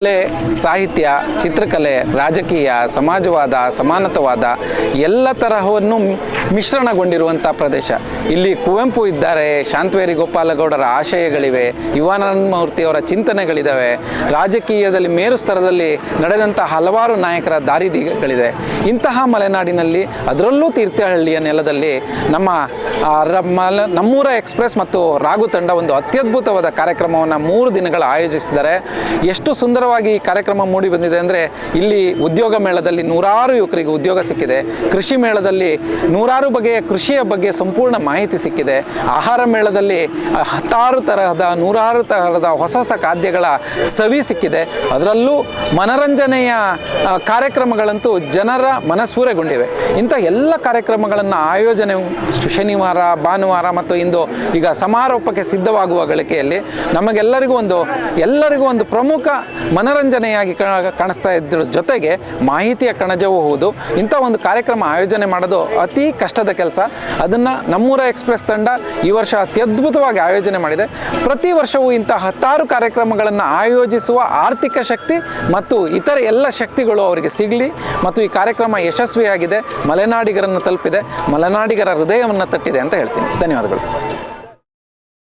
ಕಲೆ, ಸಾಹಿತ್ಯ, ಚಿತ್ರಕಲೆ, ರಾಜಕೀಯ, ಸಮಾಜವಾದ, ಸಮಾನತವಾದ ಎಲ್ಲ ತರಹವನ್ನು ಮಿಶ್ರಣಗೊಂಡಿರುವಂಥ ಪ್ರದೇಶ. ಇಲ್ಲಿ ಕುವೆಂಪು ಇದ್ದಾರೆ, ಶಾಂತವೇರಿ ಗೋಪಾಲಗೌಡರ ಆಶಯಗಳಿವೆ, ಯುವಾನಂದ ಮೂರ್ತಿಯವರ ಚಿಂತನೆಗಳಿದ್ದಾವೆ, ರಾಜಕೀಯದಲ್ಲಿ ಮೇರು ಸ್ತರದಲ್ಲಿ ನಡೆದಂಥ ಹಲವಾರು ನಾಯಕರ ದಾರಿದೀಪಗಳಿದೆ. ಇಂತಹ ಮಲೆನಾಡಿನಲ್ಲಿ, ಅದರಲ್ಲೂ ತೀರ್ಥಹಳ್ಳಿಯ ನೆಲದಲ್ಲಿ ನಮ್ಮೂರ ಎಕ್ಸ್ಪ್ರೆಸ್ ಮತ್ತು ರಾಗು ತಂಡ ಒಂದು ಅತ್ಯದ್ಭುತವಾದ ಕಾರ್ಯಕ್ರಮವನ್ನು 3 ದಿನಗಳ ಆಯೋಜಿಸಿದ್ದಾರೆ. ಎಷ್ಟು ಸುಂದರವಾಗಿ ಈ ಕಾರ್ಯಕ್ರಮ ಮೂಡಿ ಬಂದಿದೆ ಅಂದರೆ, ಇಲ್ಲಿ ಉದ್ಯೋಗ ಮೇಳದಲ್ಲಿ 100 ಯುವಕರಿಗೆ ಉದ್ಯೋಗ ಸಿಕ್ಕಿದೆ. ಕೃಷಿ ಮೇಳದಲ್ಲಿ 100 ಬಗೆಯ ಕೃಷಿಯ ಬಗ್ಗೆ ಸಂಪೂರ್ಣ ಮಾಹಿತಿ ಸಿಕ್ಕಿದೆ. ಆಹಾರ ಮೇಳದಲ್ಲಿ 100 ತರಹದ ಹೊಸ ಖಾದ್ಯಗಳ ಸವಿ ಸಿಕ್ಕಿದೆ. ಅದರಲ್ಲೂ ಮನರಂಜನೆಯ ಕಾರ್ಯಕ್ರಮಗಳಂತೂ ಜನರ ಮನಸೂರೆಗೊಂಡಿವೆ. ಇಂಥ ಎಲ್ಲ ಕಾರ್ಯಕ್ರಮಗಳನ್ನು ಆಯೋಜನೆ ಶನಿವಾರ, ಭಾನುವಾರ ಮತ್ತು ಇಂದು ಈಗ ಸಮಾರೋಪಕ್ಕೆ ಸಿದ್ಧವಾಗುವ ಗಳಿಕೆಯಲ್ಲಿ ನಮಗೆಲ್ಲರಿಗೂ ಒಂದು ಪ್ರಮುಖ ಮನರಂಜನೆಯಾಗಿ ಕಾಣಿಸ್ತಾ ಇದ್ರ ಜೊತೆಗೆ ಮಾಹಿತಿಯ ಕಣಜವೂ ಹೌದು. ಇಂಥ ಒಂದು ಕಾರ್ಯಕ್ರಮ ಆಯೋಜನೆ ಮಾಡೋದು ಅತಿ ಕಷ್ಟದ ಕೆಲಸ. ಅದನ್ನು ನಮ್ಮೂರ ಎಕ್ಸ್ಪ್ರೆಸ್ ತಂಡ ಈ ವರ್ಷ ಅತ್ಯದ್ಭುತವಾಗಿ ಆಯೋಜನೆ ಮಾಡಿದೆ. ಪ್ರತಿ ವರ್ಷವೂ ಇಂಥ 10 ಕಾರ್ಯಕ್ರಮಗಳನ್ನು ಆಯೋಜಿಸುವ ಆರ್ಥಿಕ ಶಕ್ತಿ ಮತ್ತು ಇತರ ಎಲ್ಲ ಶಕ್ತಿಗಳು ಅವರಿಗೆ ಸಿಗಲಿ ಮತ್ತು ಈ ಕಾರ್ಯಕ್ರಮ ಯಶಸ್ವಿಯಾಗಿದೆ, ಮಲೆನಾಡಿಗರನ್ನು ತಲುಪಿದೆ, ಮಲೆನಾಡಿಗರ ಹೃದಯವನ್ನು ತಟ್ಟಿದೆ ಅಂತ ಹೇಳ್ತೀನಿ. ಧನ್ಯವಾದಗಳು.